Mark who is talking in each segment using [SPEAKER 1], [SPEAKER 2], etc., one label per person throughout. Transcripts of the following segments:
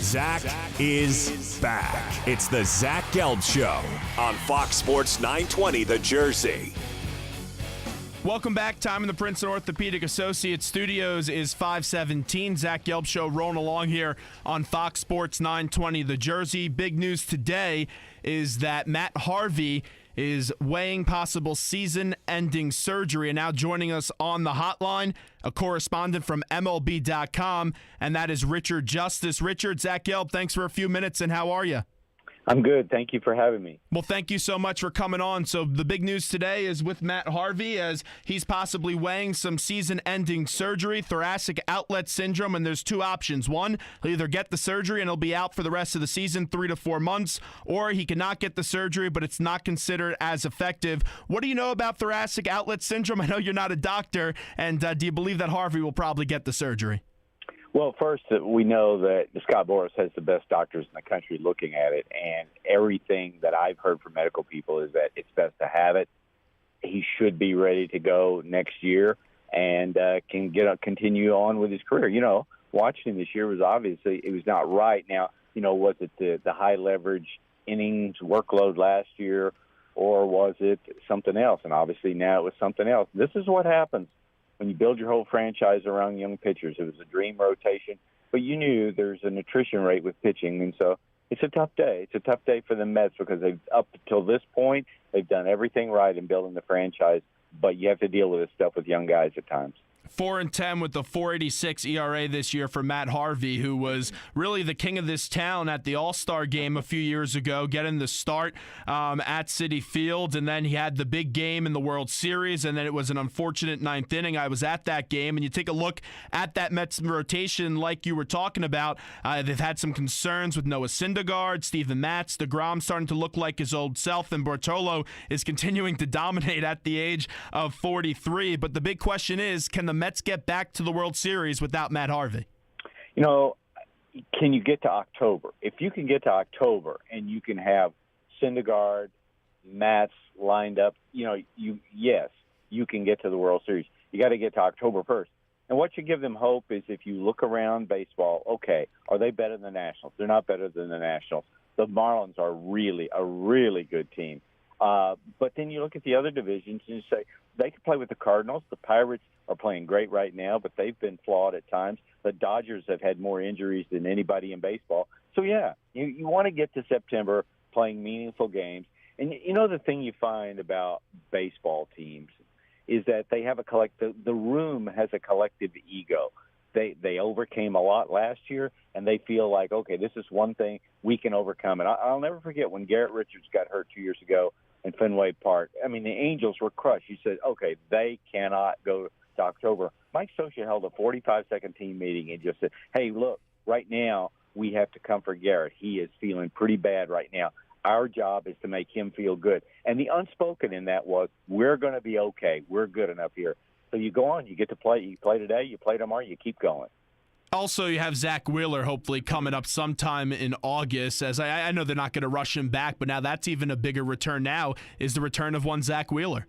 [SPEAKER 1] Zach is back. It's the Zach Gelb Show on Fox Sports 920 The Jersey.
[SPEAKER 2] Welcome back. Time in the Princeton Orthopedic Associates Studios is 5:17. Zach Gelb Show rolling along here on Fox Sports 920 The Jersey. Big news today is that Matt Harvey is weighing possible season-ending surgery. And now joining us on the hotline, a correspondent from MLB.com, and that is Richard Justice. Richard, Zach Gelb, thanks for a few minutes, and how are you?
[SPEAKER 3] I'm good. Thank you for having me.
[SPEAKER 2] Well, thank you so much for coming on. So the big news today is with Matt Harvey, as he's possibly weighing some season-ending surgery, thoracic outlet syndrome, and there's two options. One, he'll either get the surgery and he'll be out for the rest of the season, 3 to 4 months, or he cannot get the surgery, but it's not considered as effective. What do you know about thoracic outlet syndrome? I know you're not a doctor, and do you believe that Harvey will probably get the surgery?
[SPEAKER 3] Well, first, we know that Scott Boras has the best doctors in the country looking at it, and everything that I've heard from medical people is that it's best to have it. He should be ready to go next year and can continue on with his career. You know, watching him this year was obviously it was not right. Now, you know, was it the high leverage innings workload last year, or was it something else? And obviously now it was something else. This is what happens when you build your whole franchise around young pitchers. It was a dream rotation, but you knew there's an attrition rate with pitching, and so it's a tough day. It's a tough day for the Mets because they've, up until this point, they've done everything right in building the franchise, but you have to deal with this stuff with young guys at times.
[SPEAKER 2] 4-10 with the 4.86 ERA this year for Matt Harvey, who was really the king of this town at the All-Star game a few years ago, getting the start at Citi Field, and then he had the big game in the World Series, and then it was an unfortunate ninth inning. I was at that game, and you take a look at that Mets rotation like you were talking about. They've had some concerns with Noah Syndergaard, Steven Matz, DeGrom starting to look like his old self, and Bartolo is continuing to dominate at the age of 43. But the big question is, can the Mets get back to the World Series without Matt Harvey?
[SPEAKER 3] You know, can you get to October? If you can get to October and you can have Syndergaard, Matz lined up, you know, yes, you can get to the World Series. You got to get to October 1st. And what you give them hope is if you look around baseball, okay, are they better than the Nationals? They're not better than the Nationals. The Marlins are really a really good team. But then you look at the other divisions and you say they could play with the Cardinals. The Pirates are playing great right now, but they've been flawed at times. The Dodgers have had more injuries than anybody in baseball. So, yeah, you want to get to September playing meaningful games. And, you know, the thing you find about baseball teams is that they have the room has a collective ego. They overcame a lot last year, and they feel like, okay, this is one thing we can overcome. And I'll never forget when Garrett Richards got hurt 2 years ago in Fenway Park. I mean, the Angels were crushed. You said, okay, they cannot go to October. Mike Scioscia held a 45-second team meeting and just said, hey, look, right now we have to comfort Garrett. He is feeling pretty bad right now. Our job is to make him feel good. And the unspoken in that was, we're going to be okay. We're good enough here. So you go on. You get to play. You play today. You play tomorrow. You keep going.
[SPEAKER 2] Also, you have Zach Wheeler hopefully coming up sometime in August. As I know they're not going to rush him back, but now that's even a bigger return now, is the return of one Zach Wheeler.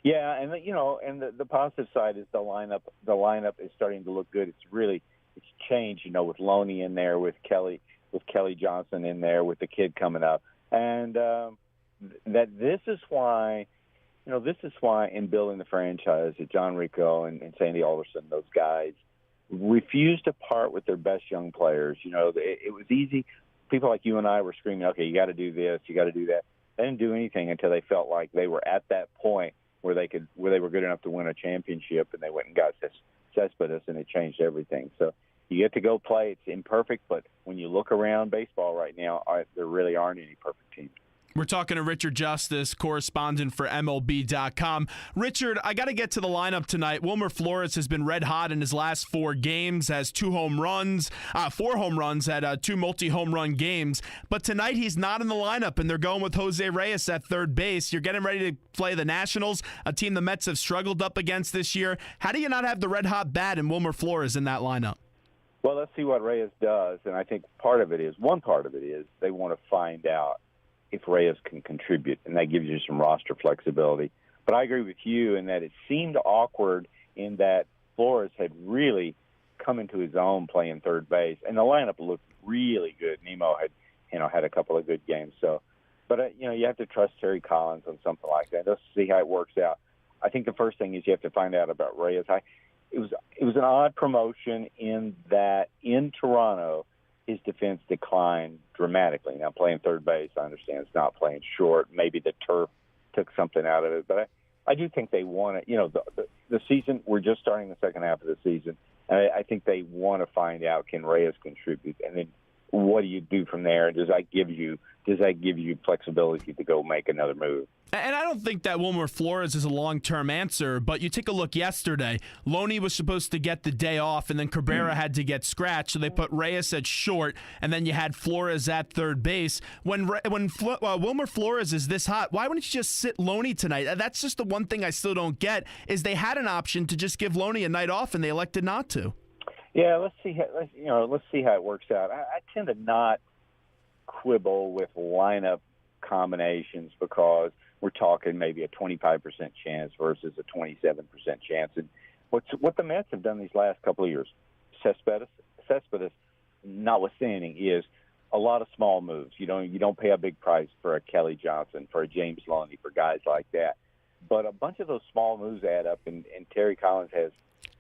[SPEAKER 3] Yeah, and the positive side is the lineup. The lineup is starting to look good. It's changed, you know, with Loney in there, with Kelly Johnson in there, with the kid coming up, and this is why in building the franchise, that John Rico and Sandy Alderson, those guys, refused to part with their best young players. You know, it was easy. People like you and I were screaming, okay, you got to do this, you got to do that. They didn't do anything until they felt like they were at that point where they were good enough to win a championship, and they went and got Cespedes, and it changed everything. So you get to go play. It's imperfect, but when you look around baseball right now, there really aren't any perfect teams.
[SPEAKER 2] We're talking to Richard Justice, correspondent for MLB.com. Richard, I got to get to the lineup tonight. Wilmer Flores has been red hot in his last 4 games, has 4 home runs, had 2 multi-home run games. But tonight he's not in the lineup, and they're going with Jose Reyes at third base. You're getting ready to play the Nationals, a team the Mets have struggled up against this year. How do you not have the red hot bat and Wilmer Flores in that lineup?
[SPEAKER 3] Well, let's see what Reyes does, and I think one part of it is they want to find out if Reyes can contribute, and that gives you some roster flexibility. But I agree with you in that it seemed awkward in that Flores had really come into his own playing third base, and the lineup looked really good. Nemo had a couple of good games. So, but you have to trust Terry Collins on something like that. Let's see how it works out. I think the first thing is you have to find out about Reyes. It was an odd promotion in that in Toronto, his defense declined dramatically. Now, playing third base, I understand it's not playing short. Maybe the turf took something out of it. But I do think they want it. The season, we're just starting the second half of the season. And I think they want to find out, can Reyes contribute? And then what do you do from there? Does that give you flexibility to go make another move?
[SPEAKER 2] And I don't think that Wilmer Flores is a long-term answer, but you take a look yesterday. Loney was supposed to get the day off, and then Cabrera had to get scratched, so they put Reyes at short, and then you had Flores at third base. When Wilmer Flores is this hot, why wouldn't you just sit Loney tonight? That's just the one thing I still don't get, is they had an option to just give Loney a night off, and they elected not to.
[SPEAKER 3] Yeah, let's see how it works out. I tend to not quibble with lineup combinations because we're talking maybe a 25% chance versus a 27% chance. And what the Mets have done these last couple of years, Cespedes notwithstanding, is a lot of small moves. You don't pay a big price for a Kelly Johnson, for a James Loney, for guys like that. But a bunch of those small moves add up, and Terry Collins has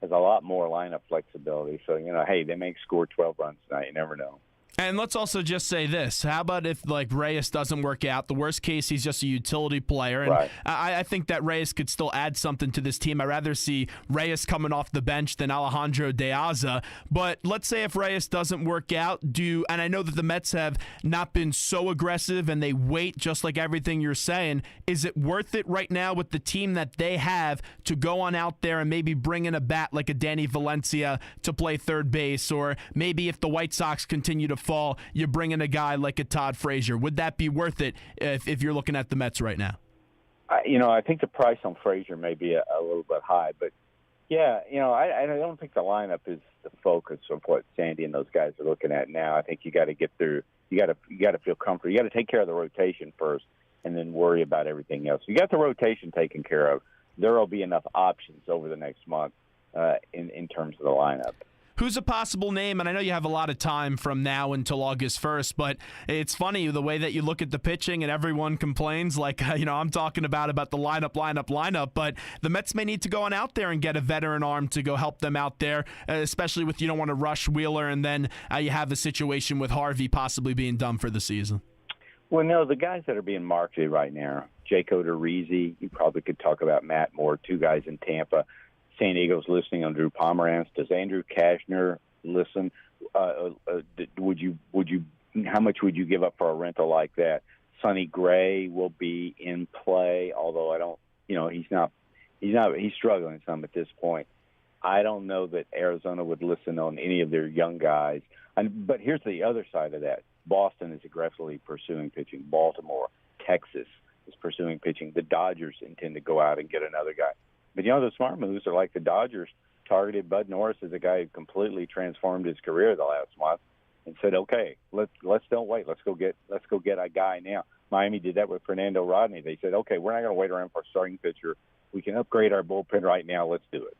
[SPEAKER 3] a lot more lineup flexibility. So, hey, they may score 12 runs tonight. You never know.
[SPEAKER 2] And let's also just say this. How about if, Reyes doesn't work out? The worst case, he's just a utility player. And
[SPEAKER 3] right.
[SPEAKER 2] I think that Reyes could still add something to this team. I'd rather see Reyes coming off the bench than Alejandro De Aza. But let's say if Reyes doesn't work out, and I know that the Mets have not been so aggressive and they wait just like everything you're saying, is it worth it right now with the team that they have to go on out there and maybe bring in a bat like a Danny Valencia to play third base? Or maybe if the White Sox continue to fall, you bring in a guy like a Todd Frazier. Would that be worth it if you're looking at the Mets right now?
[SPEAKER 3] I think the price on Frazier may be a little bit high, but yeah, I don't think the lineup is the focus of what Sandy and those guys are looking at now. I think you got to get through. You got to feel comfortable. You got to take care of the rotation first, and then worry about everything else. You got the rotation taken care of. There will be enough options over the next month in terms of the lineup.
[SPEAKER 2] Who's a possible name? And I know you have a lot of time from now until August 1st, but it's funny the way that you look at the pitching and everyone complains I'm talking about the lineup, but the Mets may need to go on out there and get a veteran arm to go help them out there, especially with you don't want to rush Wheeler, and then you have a situation with Harvey possibly being done for the season.
[SPEAKER 3] Well, no, the guys that are being marketed right now, Jake Odorizzi, you probably could talk about Matt Moore, two guys in Tampa. San Diego's listening on Drew Pomeranz. Does Andrew Cashner listen? Would you? How much would you give up for a rental like that? Sonny Gray will be in play, although I don't. He's struggling some at this point. I don't know that Arizona would listen on any of their young guys. But here's the other side of that. Boston is aggressively pursuing pitching. Baltimore, Texas is pursuing pitching. The Dodgers intend to go out and get another guy. But, the smart moves are like the Dodgers targeted Bud Norris as a guy who completely transformed his career the last month and said, okay, let's don't wait. Let's go get a guy now. Miami did that with Fernando Rodney. They said, okay, we're not going to wait around for a starting pitcher. We can upgrade our bullpen right now. Let's do it.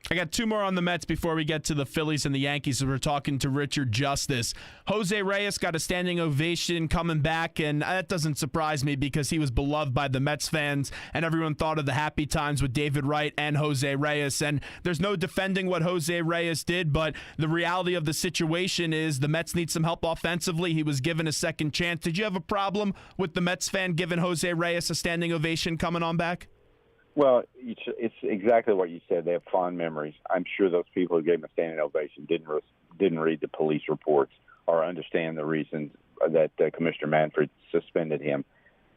[SPEAKER 2] I got two more on the Mets before we get to the Phillies and the Yankees. We're talking to Richard Justice. Jose Reyes got a standing ovation coming back, and that doesn't surprise me because he was beloved by the Mets fans, and everyone thought of the happy times with David Wright and Jose Reyes. And there's no defending what Jose Reyes did, but the reality of the situation is the Mets need some help offensively. He was given a second chance. Did you have a problem with the Mets fan giving Jose Reyes a standing ovation coming on back?
[SPEAKER 3] Well, it's exactly what you said. They have fond memories. I'm sure those people who gave him a standing ovation didn't read the police reports or understand the reasons that Commissioner Manfred suspended him.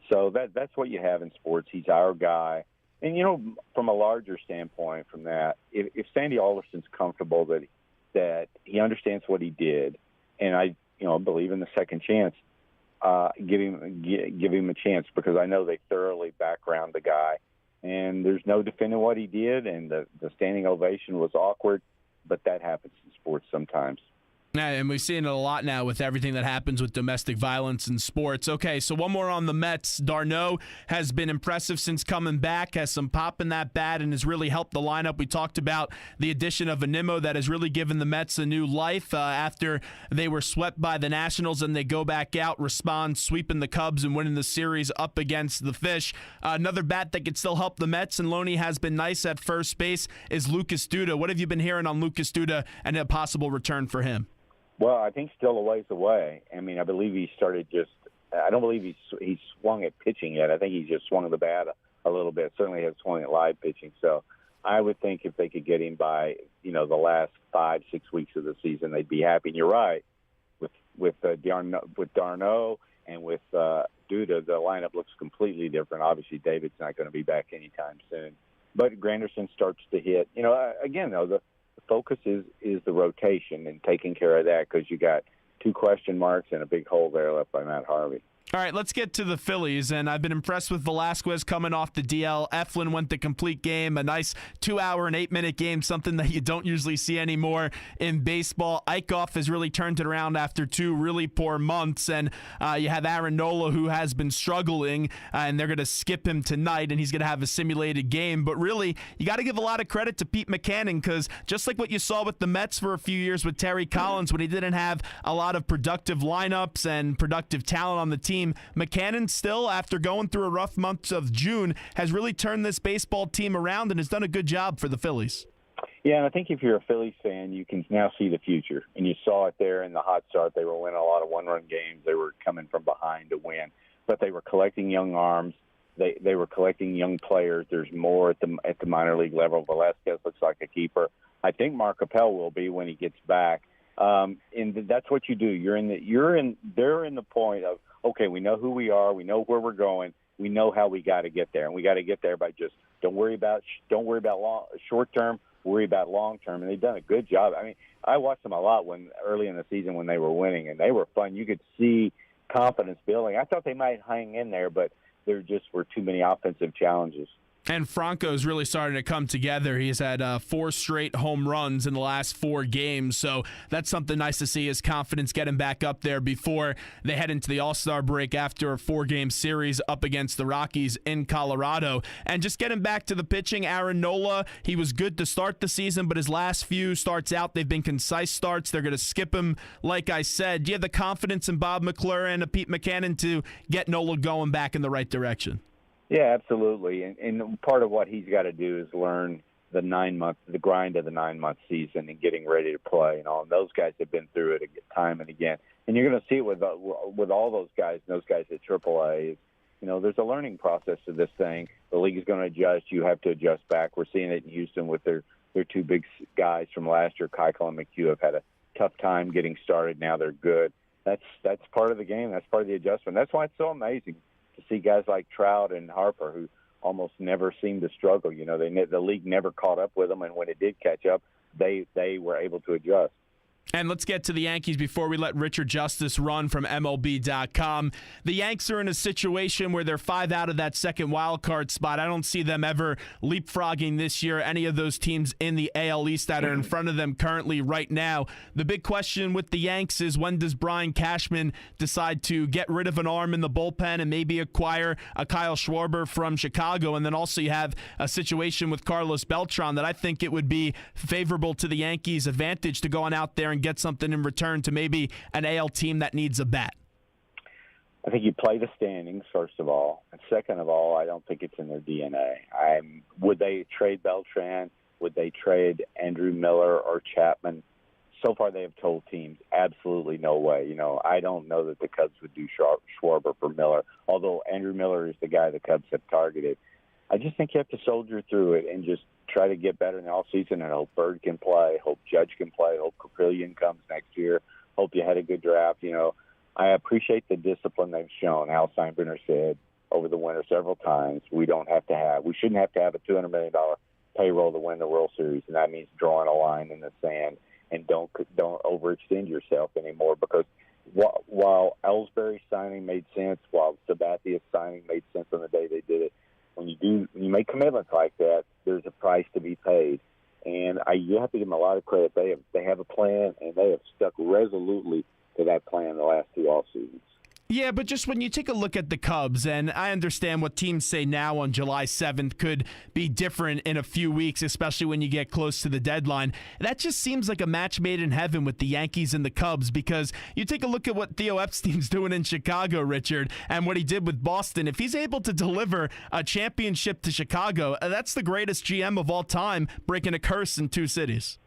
[SPEAKER 3] So that's what you have in sports. He's our guy. And, from a larger standpoint from that, if Sandy Alderson's comfortable that he understands what he did, and I believe in the second chance, give him a chance, because I know they thoroughly background the guy. And there's no defending what he did, and the standing ovation was awkward, but that happens in sports sometimes.
[SPEAKER 2] Yeah, and we've seen it a lot now with everything that happens with domestic violence in sports. Okay, so one more on the Mets. D'Arnaud has been impressive since coming back, has some pop in that bat, and has really helped the lineup. We talked about the addition of Animo that has really given the Mets a new life after they were swept by the Nationals, and they go back out, respond, sweeping the Cubs and winning the series up against the Fish. Another bat that could still help the Mets, and Loney has been nice at first base, is Lucas Duda. What have you been hearing on Lucas Duda and a possible return for him?
[SPEAKER 3] Well, I think still a ways away. I mean, I believe he started I don't believe he's swung at pitching yet. I think he just swung the bat a little bit. Certainly has swung at live pitching. So I would think if they could get him by, the last 5-6 weeks of the season, they'd be happy. And you're right. With D'Arnaud and with Duda, the lineup looks completely different. Obviously, David's not going to be back anytime soon. But Granderson starts to hit. Again, though, the focus is the rotation and taking care of that because you got 2 question marks and a big hole there left by Matt Harvey.
[SPEAKER 2] All right, let's get to the Phillies, and I've been impressed with Velasquez coming off the DL. Eflin went the complete game, a nice 2-hour and 8-minute game, something that you don't usually see anymore in baseball. Eichhoff has really turned it around after 2 really poor months, and you have Aaron Nola, who has been struggling, and they're going to skip him tonight, and he's going to have a simulated game. But really, you got to give a lot of credit to Pete Mackanin because just like what you saw with the Mets for a few years with Terry Collins when he didn't have a lot of productive lineups and productive talent on the team, Mackanin still, after going through a rough month of June, has really turned this baseball team around and has done a good job for the Phillies.
[SPEAKER 3] Yeah, and I think if you're a Phillies fan, you can now see the future. And you saw it there in the hot start. They were winning a lot of one-run games. They were coming from behind to win. But they were collecting young arms. They were collecting young players. There's more at the minor league level. Velasquez looks like a keeper. I think Mark Appel will be when he gets back. And that's what you do. They're in the point of, okay, we know who we are, we know where we're going, we know how we got to get there, and we got to get there by just don't worry about short term, worry about long term, and they've done a good job. I mean, I watched them a lot early in the season when they were winning, and they were fun. You could see confidence building. I thought they might hang in there, but there just were too many offensive challenges.
[SPEAKER 2] And Franco's really starting to come together. He's had 4 straight home runs in the last 4 games, so that's something nice to see, his confidence getting back up there before they head into the All-Star break after a 4-game series up against the Rockies in Colorado. And just getting back to the pitching, Aaron Nola, he was good to start the season, but his last few starts out, they've been concise starts. They're going to skip him, like I said. Do you have the confidence in Bob McClure and Pete Mackanin to get Nola going back in the right direction?
[SPEAKER 3] Yeah, absolutely. And part of what he's got to do is learn the grind of the 9-month season and getting ready to play. And those guys have been through it time and again. And you're going to see it with all those guys, and those guys at AAA. There's a learning process to this thing. The league is going to adjust. You have to adjust back. We're seeing it in Houston with their 2 big guys from last year. Keuchel and McHugh have had a tough time getting started. Now they're good. That's part of the game. That's part of the adjustment. That's why it's so amazing to see guys like Trout and Harper who almost never seem to struggle. The league never caught up with them, and when it did catch up, they were able to adjust.
[SPEAKER 2] And let's get to the Yankees before we let Richard Justice run from MLB.com. The Yanks are in a situation where they're 5 out of that second wild card spot. I don't see them ever leapfrogging this year any of those teams in the AL East that are in front of them currently right now. The big question with the Yanks is, when does Brian Cashman decide to get rid of an arm in the bullpen and maybe acquire a Kyle Schwarber from Chicago? And then also you have a situation with Carlos Beltran that I think it would be favorable to the Yankees' advantage to go on out there and get something in return to maybe an AL team that needs a bat.
[SPEAKER 3] I think you play the standings, first of all. And second of all, I don't think it's in their DNA. Would they trade Beltran? Would they trade Andrew Miller or Chapman? So far they have told teams absolutely no way. I don't know that the Cubs would do Schwarber for Miller, although Andrew Miller is the guy the Cubs have targeted. I just think you have to soldier through it and just try to get better in the offseason and hope Bird can play, hope Judge can play, hope Caprillion comes next year, hope you had a good draft. I appreciate the discipline they've shown. Al Steinbrenner said over the winter several times, we shouldn't have to have a $200 million payroll to win the World Series, and that means drawing a line in the sand and don't overextend yourself anymore, because while Ellsbury's signing made sense, while Sabatia's signing made sense on the day they did it, when you make commitments like that, there's a price to be paid. And you have to give them a lot of credit. They have a plan, and they have stuck resolutely to that plan the last 2 off seasons.
[SPEAKER 2] Yeah, but just when you take a look at the Cubs, and I understand what teams say now on July 7th could be different in a few weeks, especially when you get close to the deadline. That just seems like a match made in heaven with the Yankees and the Cubs, because you take a look at what Theo Epstein's doing in Chicago, Richard, and what he did with Boston. If he's able to deliver a championship to Chicago, that's the greatest GM of all time, breaking a curse in 2 cities.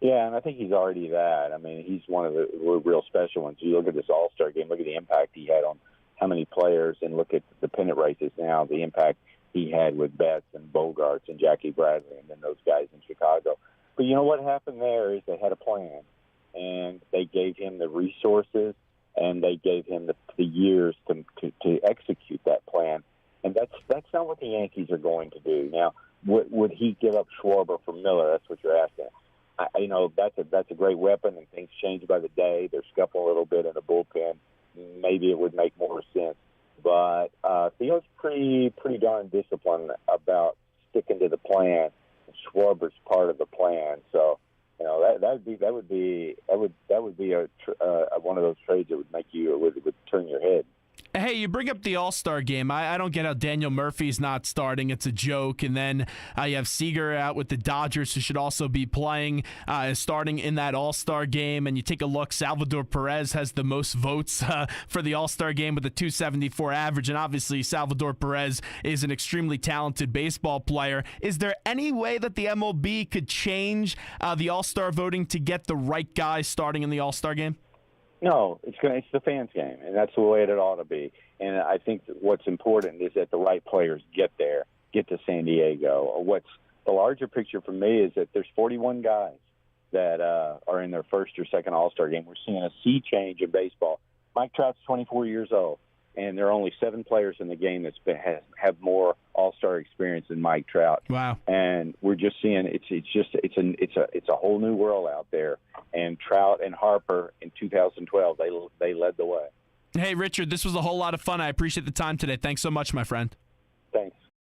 [SPEAKER 3] Yeah, and I think he's already that. I mean, he's one of the real special ones. You look at this All-Star game, look at the impact he had on how many players, and look at the pennant races now, the impact he had with Betts and Bogarts and Jackie Bradley and then those guys in Chicago. But you know what happened there is they had a plan, and they gave him the resources, and they gave him the years to execute that plan. And that's not what the Yankees are going to do. Now, would he give up Schwarber for Miller? That's what you're asking. That's a great weapon, and things change by the day. They're scuffling a little bit in the bullpen. Maybe it would make more sense. But Theo's pretty darn disciplined about sticking to the plan. Schwarber's part of the plan, so that would be one of those trades that would make you would turn your head.
[SPEAKER 2] Hey, you bring up the All-Star game. I don't get how Daniel Murphy's not starting. It's a joke. And then you have Seager out with the Dodgers, who should also be playing, starting in that All-Star game. And you take a look, Salvador Perez has the most votes for the All-Star game with a 274 average. And obviously, Salvador Perez is an extremely talented baseball player. Is there any way that the MLB could change the All-Star voting to get the right guy starting in the All-Star game?
[SPEAKER 3] No, it's the fans' game, and that's the way it ought to be. And I think that what's important is that the right players get there, get to San Diego. What's the larger picture for me is that there's 41 guys that are in their first or second All-Star game. We're seeing a sea change in baseball. Mike Trout's 24 years old, and there are only 7 players in the game that have more All-Star experience than Mike Trout.
[SPEAKER 2] Wow!
[SPEAKER 3] And we're just seeing it's a whole new world out there. And Trout and Harper in 2012, they led the way.
[SPEAKER 2] Hey, Richard, this was a whole lot of fun. I appreciate the time today. Thanks so much, my friend.